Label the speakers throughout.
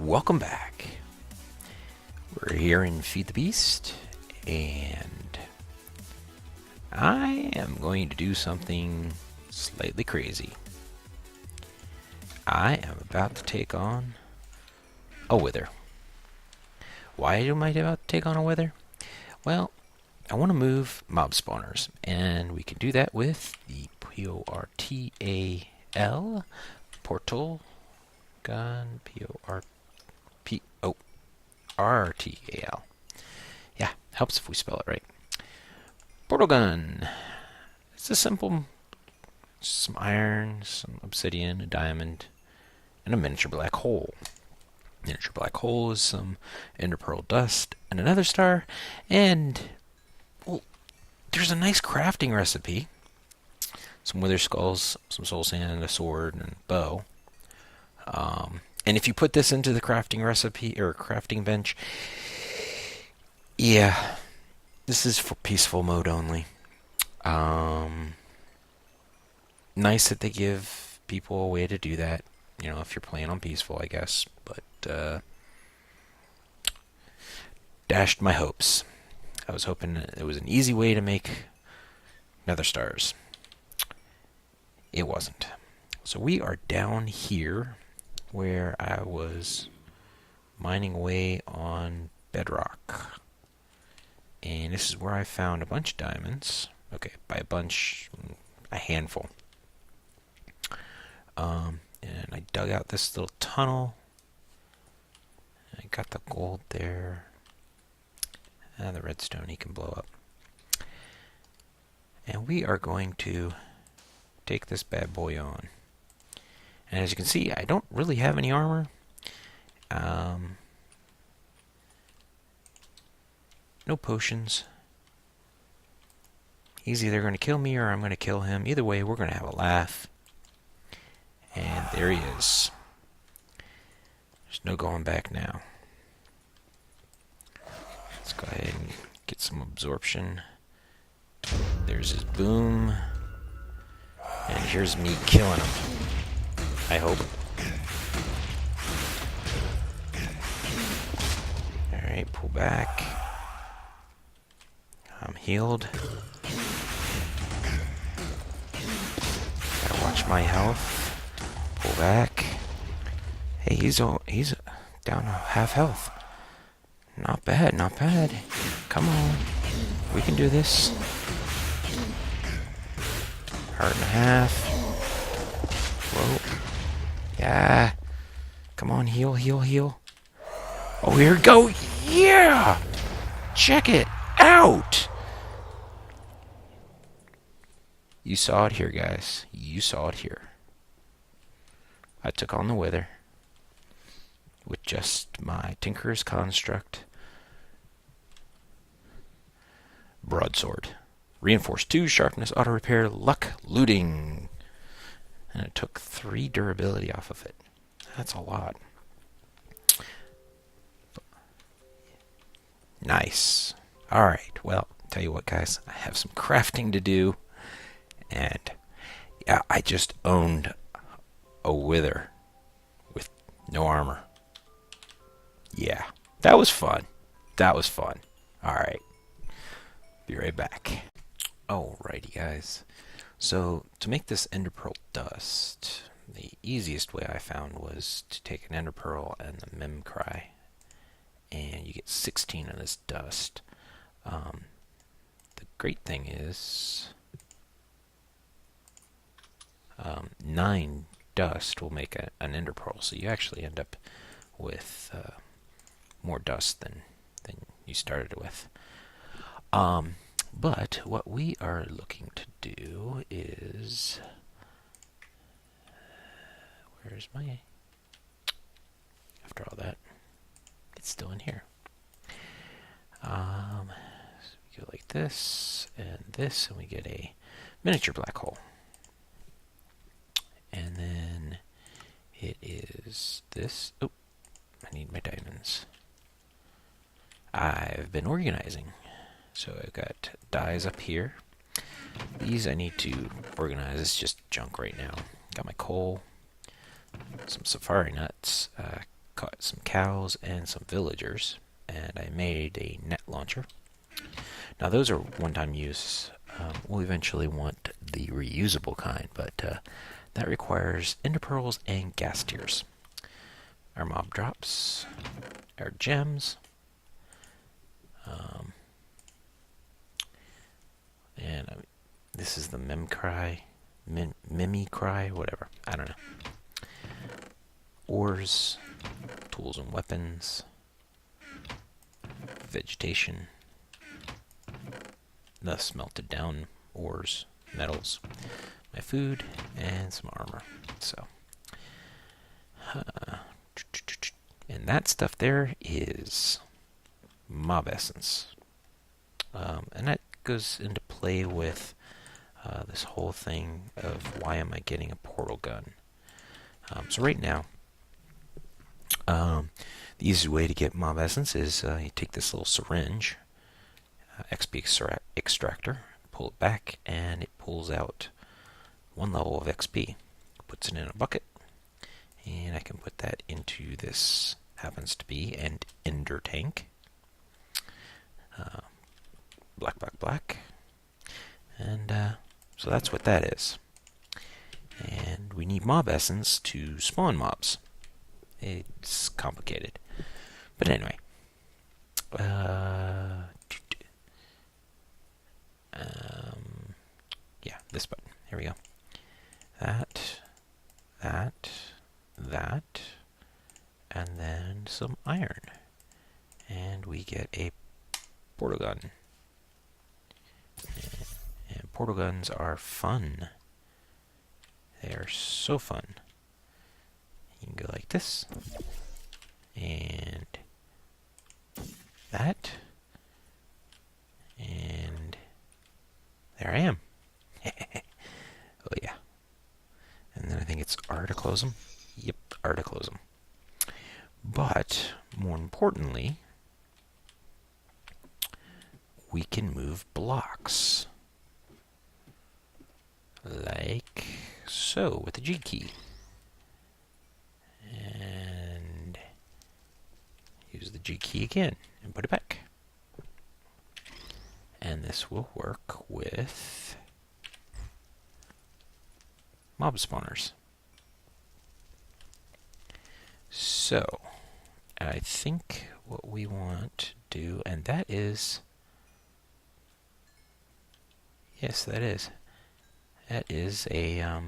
Speaker 1: Welcome back. We're here in Feed the Beast, and I am going to do something slightly crazy. I am about to take on a wither. Why am I about to take on a wither? Well, I want to move mob spawners, and we can do that with the Portal portal gun, Portal. Yeah, helps if we spell it right. Portal gun. It's a simple, some iron, some obsidian, a diamond, and a miniature black hole. Miniature black hole is some ender pearl dust and another star, and well, there's a nice crafting recipe. Some wither skulls, some soul sand, a sword, and a bow. And if you put this into the crafting recipe or crafting bench, yeah, this is for peaceful mode only. Nice that they give people a way to do that. You know, if you're playing on peaceful, I guess. But dashed my hopes. I was hoping it was an easy way to make nether stars. It wasn't. So we are down here where I was mining away on bedrock. And this is where I found a bunch of diamonds. Okay, by a bunch, a handful. And I dug out this little tunnel. I got the gold there. And the redstone he can blow up. And we are going to take this bad boy on. And as you can see, I don't really have any armor. No potions. He's either going to kill me or I'm going to kill him. Either way, we're going to have a laugh. And there he is. There's no going back now. Let's go ahead and get some absorption. There's his boom. And here's me killing him. I hope. Alright, pull back. I'm healed. Gotta watch my health. Pull back. Hey, he's down to half health. Not bad, not bad. Come on. We can do this. Heart and a half. Whoa. Yeah. Come on, heal, heal, heal. Oh, here we go. Yeah! Check it out! You saw it here, guys. You saw it here. I took on the wither with just my Tinker's Construct broadsword. Reinforced 2, sharpness, auto repair, luck, looting. And it took 3 durability off of it. That's a lot. Nice. Alright, well, tell you what, guys. I have some crafting to do. And, yeah, I just owned a wither with no armor. Yeah, that was fun. That was fun. Alright. Be right back. Alrighty, guys. So, to make this ender pearl dust, the easiest way I found was to take an ender pearl and the mem cry, and you get 16 of this dust. The great thing is, 9 dust will make an ender pearl, so you actually end up with more dust than you started with. But what we are looking to do is... Where's my... After all that, it's still in here. So we go like this, and we get a miniature black hole. And then it is this... Oh, I need my diamonds. I've been organizing. So I've got dyes up here. These I need to organize. It's just junk right now. Got my coal, some safari nuts, caught some cows and some villagers, and I made a net launcher. Now those are one-time use. We'll eventually want the reusable kind, but that requires ender pearls and gas tears. Our mob drops, our gems, and this is the Mimicry, whatever. I don't know. Ores, tools and weapons, vegetation, the smelted down ores, metals, my food, and some armor. So, and that stuff there is mob essence. And that goes into play with this whole thing of why am I getting a portal gun. So right now, the easiest way to get mob essence is you take this little syringe, XP extractor, pull it back, and it pulls out 1 level of XP. Puts it in a bucket, and I can put that into this, happens to be an ender tank. Black, black, black. And so that's what that is. And we need mob essence to spawn mobs. It's complicated. But anyway. Yeah, this button. Here we go. That, and then some iron. And we get a portal gun. And portal guns are fun. They are so fun. You can go like this. And that. And there I am. Oh yeah. And then I think it's R to close them. Yep, R to close them. But more importantly, we can move blocks. Like so with the G key. And use the G key again and put it back. And this will work with mob spawners. So, I think what we want to do, and that is, yes, that is a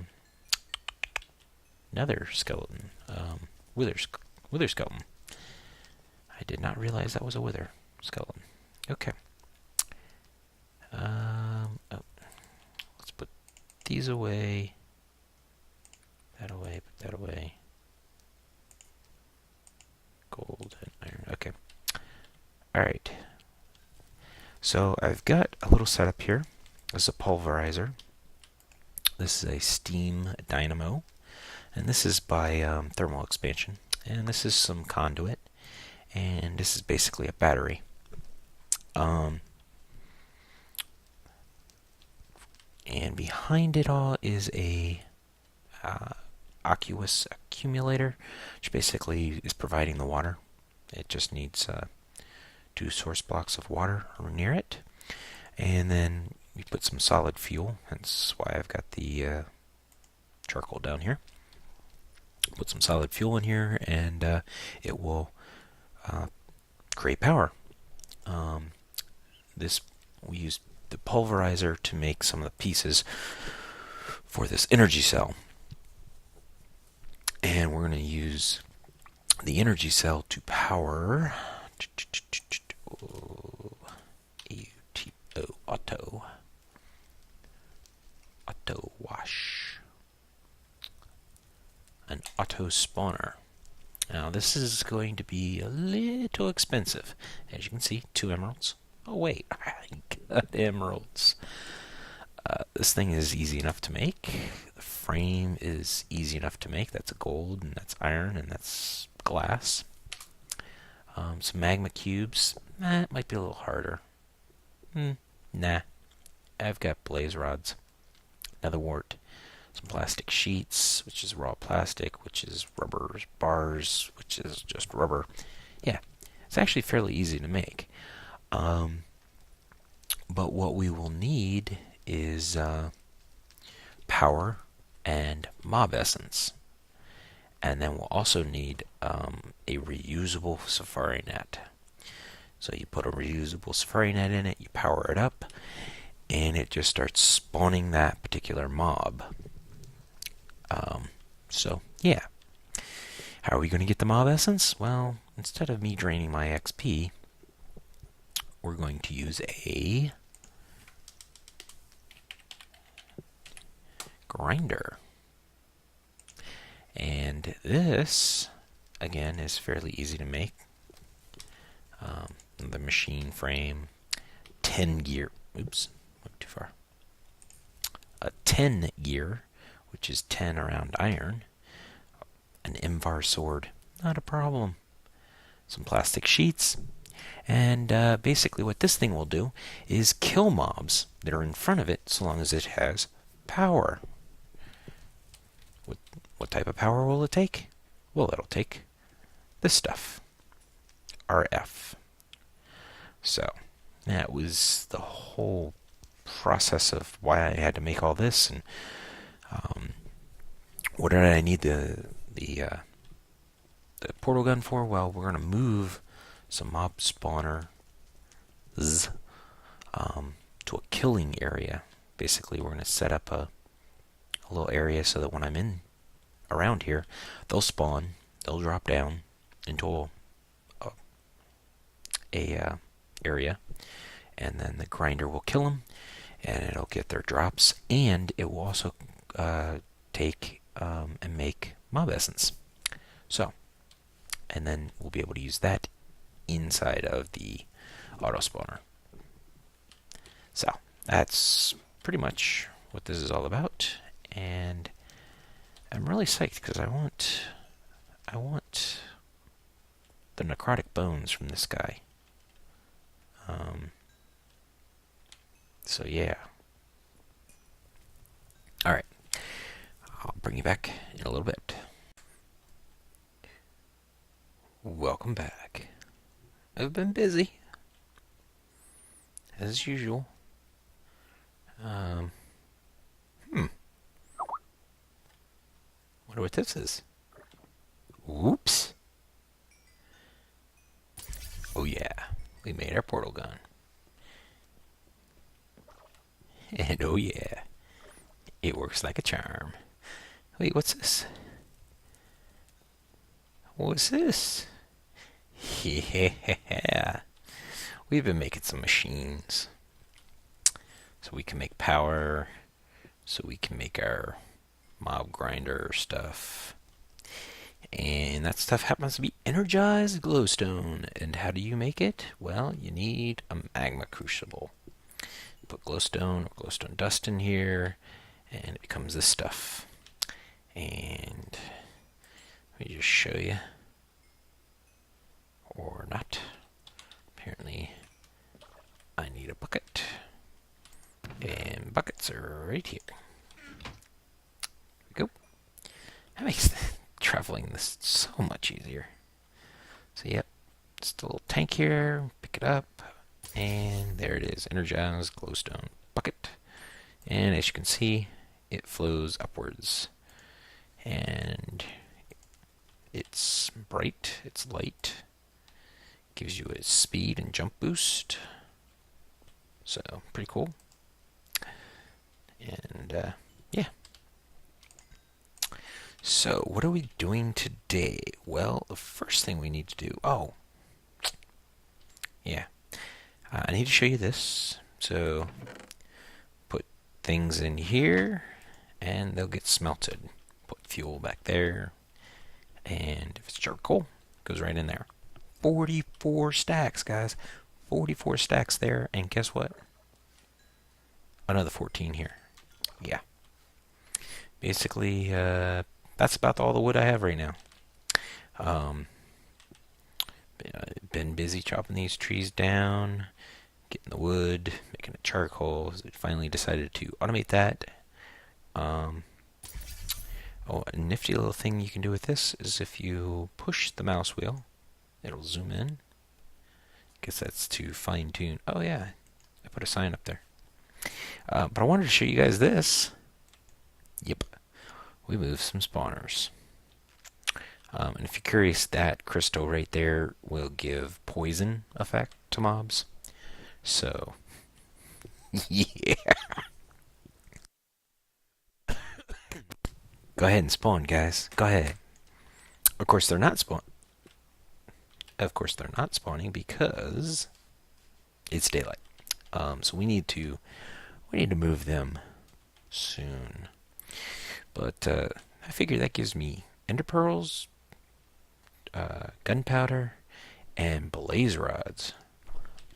Speaker 1: nether skeleton, wither skeleton. I did not realize that was a wither skeleton. Okay. Let's put these away. That away, put that away. Gold and iron. Okay. Alright. So I've got a little setup here. This is a pulverizer. This is a steam dynamo. And this is by thermal expansion. And this is some conduit. And this is basically a battery. And behind it all is a aqueous accumulator, which basically is providing the water. It just needs 2 source blocks of water near it. And then we put some solid fuel. That's why I've got the charcoal down here. Put some solid fuel in here, and it will create power. We use the pulverizer to make some of the pieces for this energy cell. And we're going to use the energy cell to power auto wash, an auto spawner. Now this is going to be a little expensive. As you can see, 2 emeralds. Oh wait, I got emeralds. This thing is easy enough to make. The frame is easy enough to make. That's gold, and that's iron, and that's glass. Some magma cubes. It might be a little harder. Nah. I've got blaze rods. Nether wart. some plastic sheets, which is raw plastic, which is rubber bars, which is just rubber. Yeah, it's actually fairly easy to make. But what we will need is power and mob essence. And then we'll also need a reusable safari net. So you put a reusable safari net in it, you power it up, and it just starts spawning that particular mob. So, yeah. How are we going to get the mob essence? Well, instead of me draining my XP, we're going to use a grinder. And this, again, is fairly easy to make. The machine frame, 10 gear. Oops, went too far. A 10 gear, which is 10 around iron. An Imvar sword, not a problem. Some plastic sheets. And basically what this thing will do is kill mobs that are in front of it so long as it has power. What type of power will it take? Well, it'll take this stuff. RF. So, that was the whole process of why I had to make all this. And what did I need the portal gun for? Well, we're going to move some mob spawners to a killing area. Basically, we're going to set up a little area so that when I'm in around here, they'll spawn, they'll drop down into a area, and then the grinder will kill them, and it'll get their drops, and it will also take and make mob essence. So, and then we'll be able to use that inside of the auto spawner. So, that's pretty much what this is all about, and I'm really psyched because I want the necrotic bones from this guy. So yeah. Alright. I'll bring you back in a little bit. Welcome back. I've been busy. As usual. Wonder what this is. Oops. Oh yeah. We made our portal gun. And oh yeah, it works like a charm. Wait, what's this? What's this? Yeah. We've been making some machines. So we can make power. So we can make our mob grinder stuff. And that stuff happens to be energized glowstone. And how do you make it? Well, you need a magma crucible. Put glowstone or glowstone dust in here, and it becomes this stuff. And let me just show you. Or not. Apparently, I need a bucket. And buckets are right here. There we go. That makes traveling this so much easier. So, yep. Just a little tank here. Pick it up. And there it is, energized glowstone bucket. And as you can see, it flows upwards. And it's bright, it's light, gives you a speed and jump boost. So, pretty cool. And, yeah. So, what are we doing today? Well, the first thing we need to do... Oh. Yeah. I need to show you this. So, put things in here, and they'll get smelted. Put fuel back there, and if it's charcoal, it goes right in there. 44 stacks, guys. 44 stacks there, and guess what? Another 14 here. Yeah. Basically, that's about all the wood I have right now. Been busy chopping these trees down, getting the wood, making a charcoal. Finally decided to automate that. Oh, a nifty little thing you can do with this is if you push the mouse wheel, it'll zoom in. Guess that's to fine tune. Oh yeah, I put a sign up there. But I wanted to show you guys this. Yep, we moved some spawners. And if you're curious, that crystal right there will give poison effect to mobs. So, yeah. Go ahead and spawn, guys. Go ahead. Of course, they're not spawn. Of course, they're not spawning because it's daylight. So we need to move them soon. But I figure that gives me ender pearls, gunpowder, and blaze rods.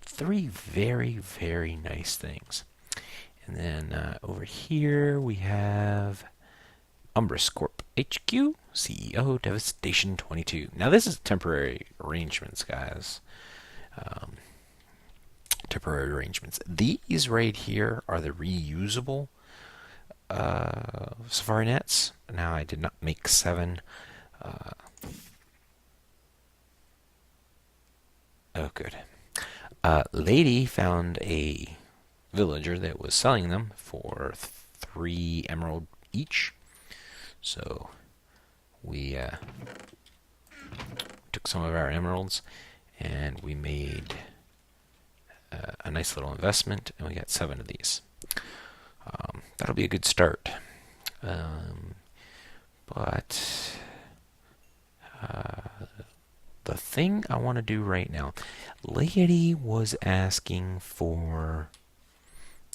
Speaker 1: 3 very, very nice things. And then over here we have Umbris Corp HQ, CEO, Devastation 22. Now this is temporary arrangements, guys. Temporary arrangements. These right here are the reusable safari nets. Now I did not make 7. Oh, good. Lady found a villager that was selling them for 3 emerald each. So we took some of our emeralds and we made a nice little investment, and we got 7 of these. That'll be a good start. But the thing I want to do right now, Lady was asking for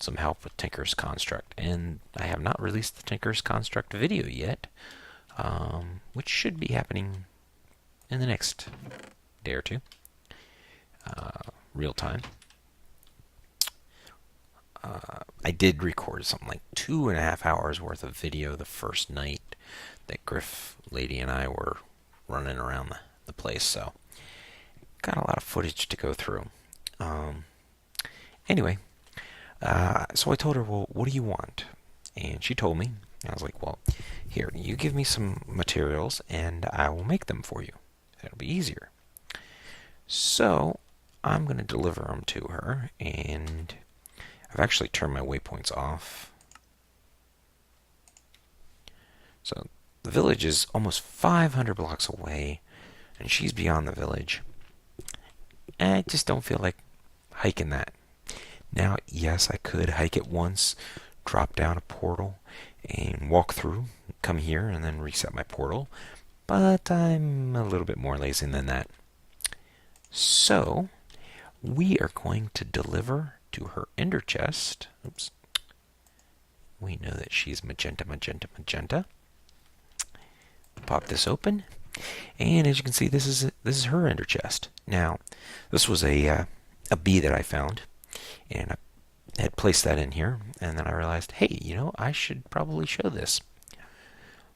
Speaker 1: some help with Tinker's Construct, and I have not released the Tinker's Construct video yet, which should be happening in the next day or two, real time. I did record something like 2.5 hours worth of video the first night that Griff, Lady, and I were running around the place, so got a lot of footage to go through. Anyway, so I told her, well, what do you want? And she told me. I was like, well, here, you give me some materials and I will make them for you. That'll be easier. So I'm going to deliver them to her, and I've actually turned my waypoints off. So the village is almost 500 blocks away, and she's beyond the village. And I just don't feel like hiking that. Now, yes, I could hike it once, drop down a portal, and walk through, come here, and then reset my portal. But I'm a little bit more lazy than that. So, we are going to deliver to her ender chest. Oops. We know that she's magenta, magenta, magenta. Pop this open, and as you can see, this is her ender chest. Now, this was a bee that I found, and I had placed that in here, and then I realized, hey, I should probably show this.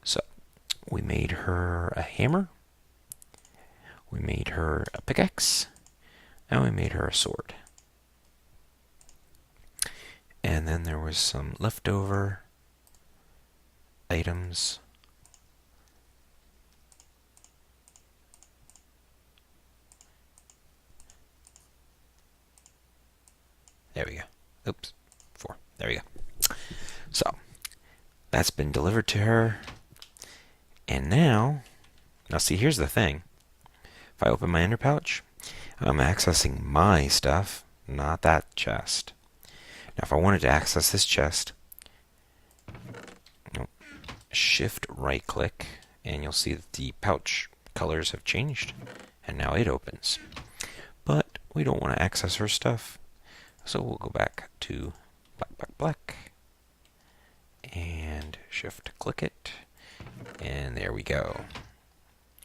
Speaker 1: So, we made her a hammer, we made her a pickaxe, and we made her a sword. And then there was some leftover items. There we go. Oops. 4. There we go. So, that's been delivered to her. And now see, here's the thing. If I open my ender pouch, I'm accessing my stuff, not that chest. Now, if I wanted to access this chest, shift right click, and you'll see that the pouch colors have changed, and now it opens. But we don't want to access her stuff, so we'll go back to black, and shift click it, and there we go.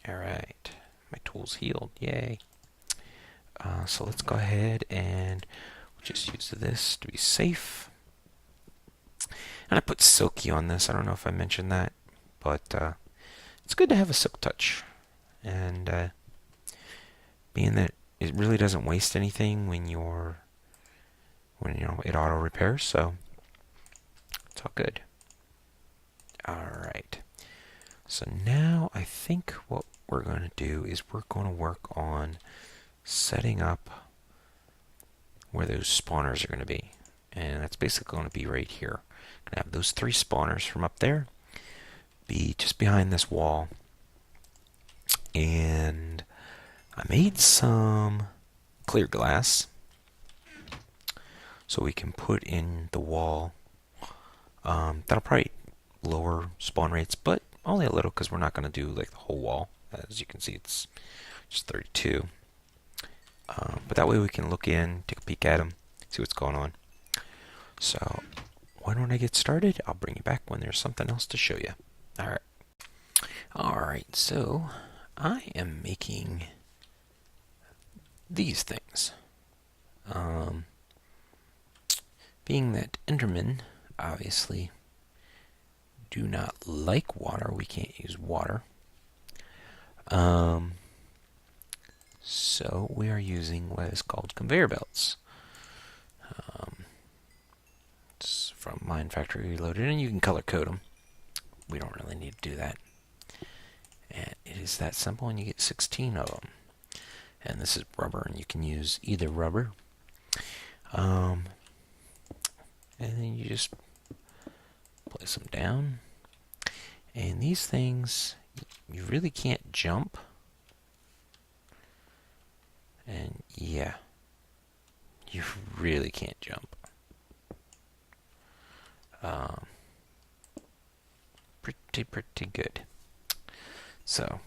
Speaker 1: Alright, my tool's healed, yay. So let's go ahead and just use this to be safe. And I put silky on this. I don't know if I mentioned that, but it's good to have a silk touch. And being that it really doesn't waste anything when it auto repairs, so it's all good. All right. So now I think what we're going to do is we're going to work on setting up where those spawners are going to be. And that's basically going to be right here. Going to have those 3 spawners from up there be just behind this wall. And I made some clear glass so we can put in the wall. That'll probably lower spawn rates, but only a little because we're not going to do like the whole wall. As you can see, it's just 32. But that way we can look in, take a peek at them, see what's going on. So when I get started, I'll bring you back when there's something else to show you. Alright, so I am making these things. Being that Endermen obviously do not like water, we can't use water. So we are using what is called conveyor belts. It's from Mine Factory Reloaded, and you can color code them. We don't really need to do that. And it is that simple, and you get 16 of them. And this is rubber, and you can use either rubber. And then you just place them down. And these things, you really can't jump. And yeah, you really can't jump. Pretty good. So,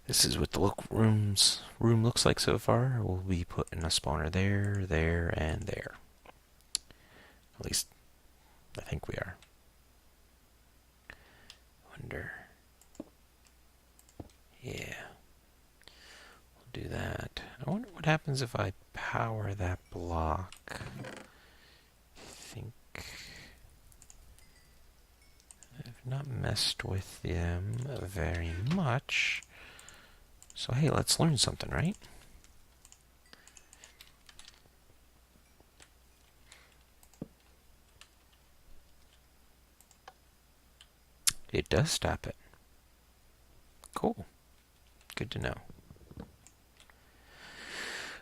Speaker 1: this is what the room looks like so far. We'll be putting a spawner there, there, and there. At least, I think we are. Wonder. Yeah. We'll do that. I wonder what happens if I power that block. I think I've not messed with them very much. So hey, let's learn something, right? It does stop it. Cool. Good to know.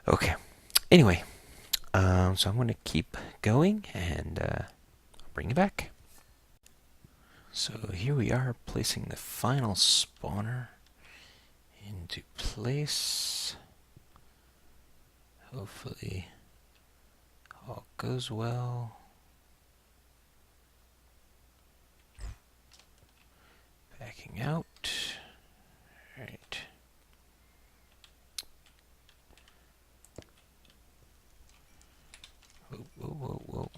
Speaker 1: Okay. Anyway, so I'm going to keep going, and I'll bring you back. So here we are, placing the final spawner into place. Hopefully all goes well. Backing out. Alright. Whoa, whoa, whoa, whoa.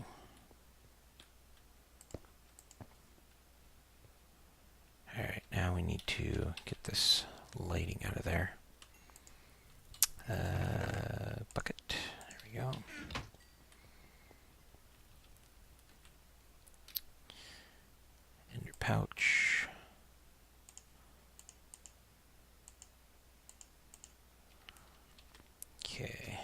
Speaker 1: Alright, now we need to get this lighting out of there. Bucket. There we go. Ender pouch. Okay.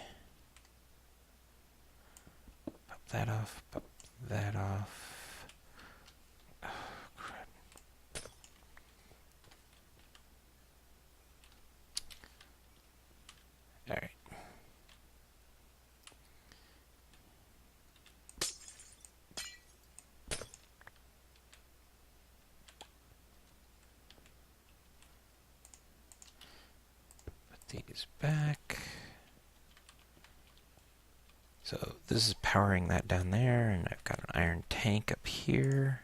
Speaker 1: Pop that off. Pop that off. Oh, crap. All right. Put these back. So this is powering that down there, and I've got an iron tank up here.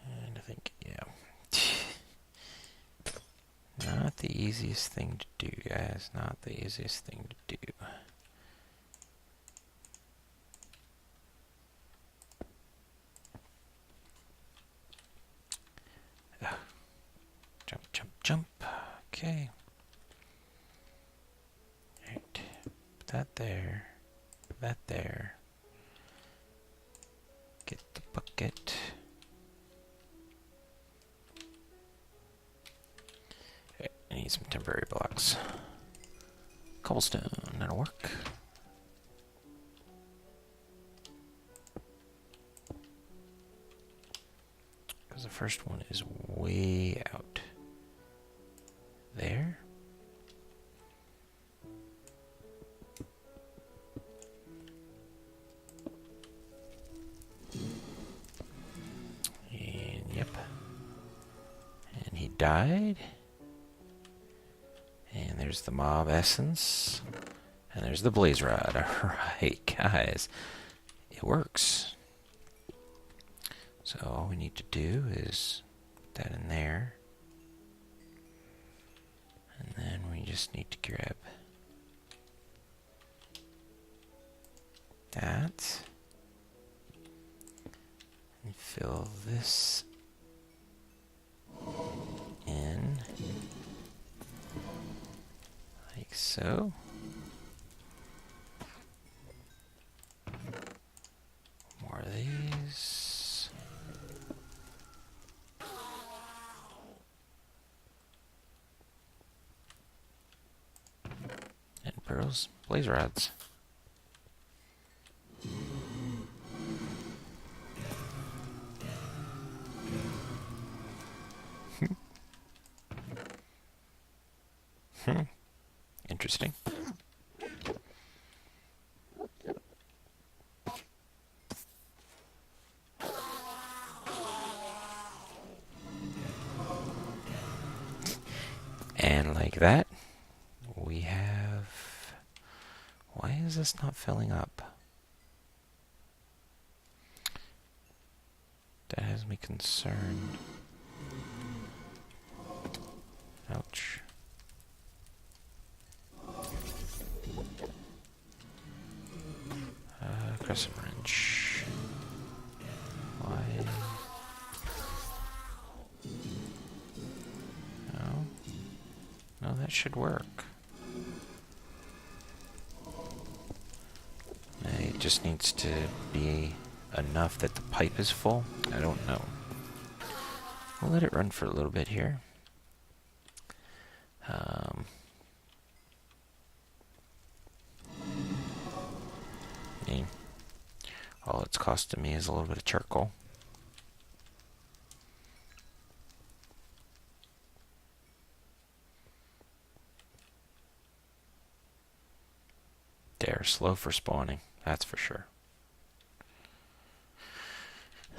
Speaker 1: And I think, yeah. Not the easiest thing to do, guys. Not the easiest thing to do. Jump, jump, jump. Okay. Right. Put that there. Put that there. Get the bucket. some temporary blocks. Cobblestone, that'll work. Because the first one is way out there. And yep. And he died. And there's the mob essence. And there's the blaze rod. Alright, guys. It works. So all we need to do is put that in there. And then we just need to grab that. And fill this in. Like so. More of these. And pearls, blaze rods. Interesting. And like that, we have... Why is this not filling up? That has me concerned. Ouch. Crescent wrench. Why? No. No, that should work. It just needs to be enough that the pipe is full. I don't know. We'll let it run for a little bit here. All it's costing me is a little bit of charcoal. They're slow for spawning, that's for sure.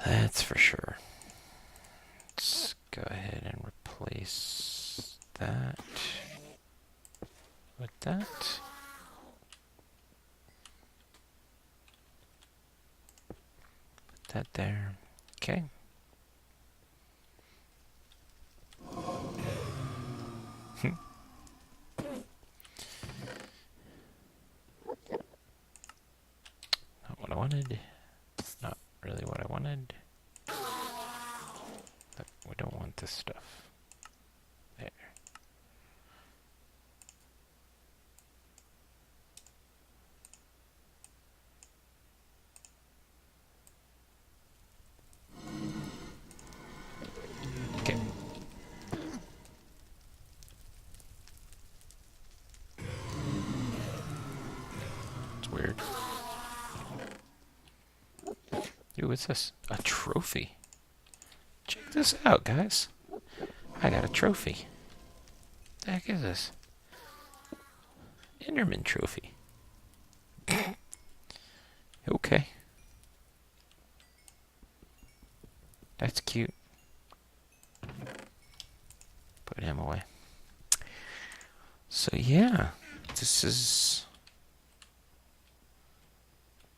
Speaker 1: That's for sure. Let's go ahead and replace that with that. Put that there. Okay. Not what I wanted. Not really what I wanted. But we don't want this stuff. There. Okay. It's weird. Ooh, what's this? A trophy. Check this out, guys. I got a trophy. The heck is this? Enderman trophy. Okay. That's cute. Put him away. So yeah, this is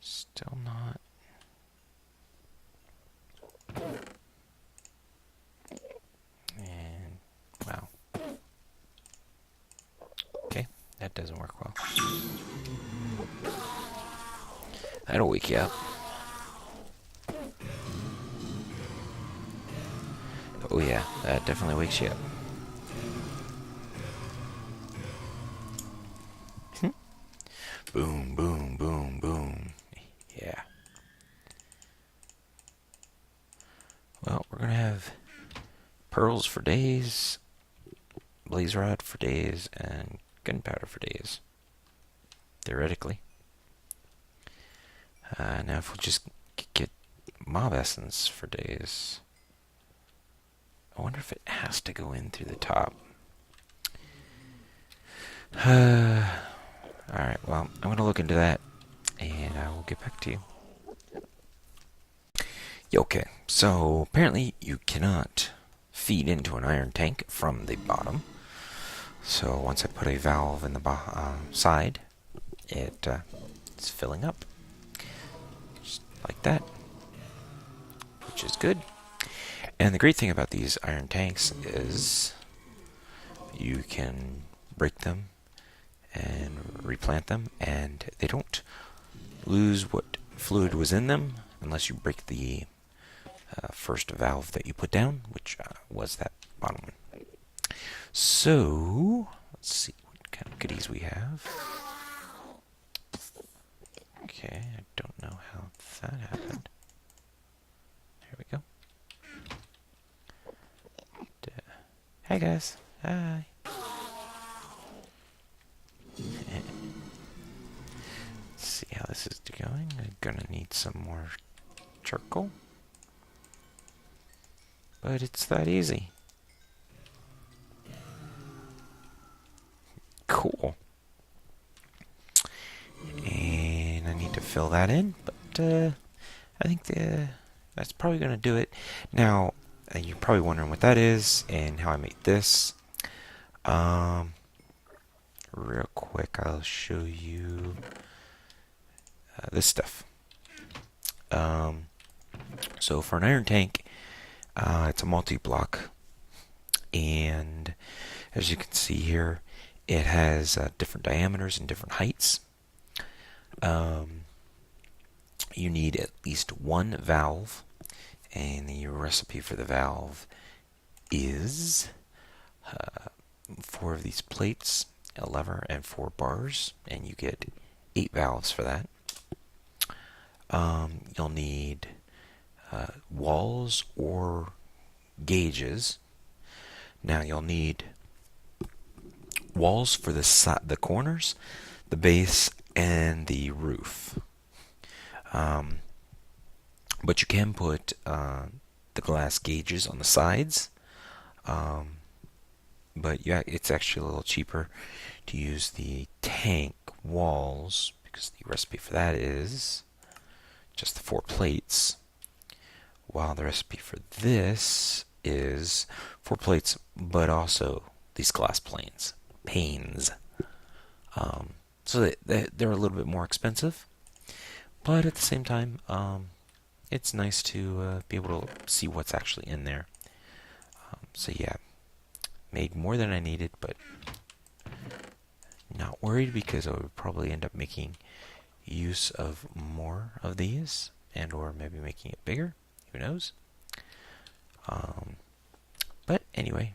Speaker 1: still not... And, wow. Okay, that doesn't work well. That'll wake you up. Oh yeah, that definitely wakes you up. Boom, boom, boom, boom. Yeah. Well, we're going to have pearls for days. blaze rod for days and gunpowder for days. Theoretically. Now if we'll just get mob essence for days. I wonder if it has to go in through the top. Alright, well, I'm going to look into that, and I will get back to you. Okay, so apparently you cannot feed into an iron tank from the bottom. So once I put a valve in the side, it's filling up. Just like that. Which is good. And the great thing about these iron tanks is you can break them and replant them, and they don't lose what fluid was in them unless you break the first valve that you put down, which was that bottom one. So, let's see what kind of goodies we have. Okay, I don't know how that happened. There we go. Hi guys. Hi. Let's see how this is going. I'm gonna need some more charcoal. But it's that easy. Cool. And I need to fill that in, but I think that's probably going to do it. Now, you're probably wondering what that is and how I made this. Real quick, I'll show you this stuff. So for an iron tank, it's a multi-block, and as you can see here, it has different diameters and different heights. You need at least one valve, and the recipe for the valve is 4 of these plates, a lever, and 4 bars, and you get 8 valves for that. You'll need walls or gauges. Now you'll need walls for the corners, the base, and the roof. But you can put the glass gauges on the sides. But yeah, it's actually a little cheaper to use the tank walls, because the recipe for that is just the 4 plates, while the recipe for this is 4 plates, but also these glass panes. So they're a little bit more expensive, but at the same time, it's nice to be able to see what's actually in there. So yeah, made more than I needed, but not worried, because I would probably end up making use of more of these, and or maybe making it bigger. Who knows? But anyway,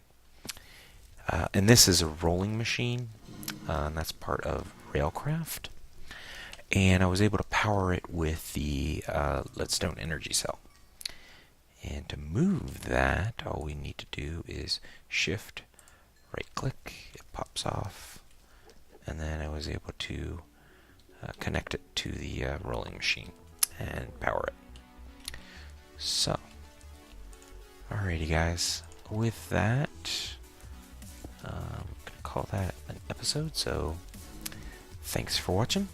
Speaker 1: and this is a rolling machine, and that's part of Railcraft. And I was able to power it with the leadstone energy cell. And to move that, all we need to do is shift, right click, it pops off, and then I was able to connect it to the rolling machine and power it. So, alrighty guys, with that, I'm going to call that an episode. So, thanks for watching,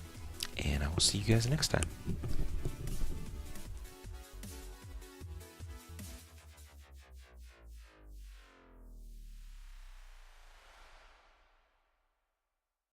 Speaker 1: and I will see you guys next time.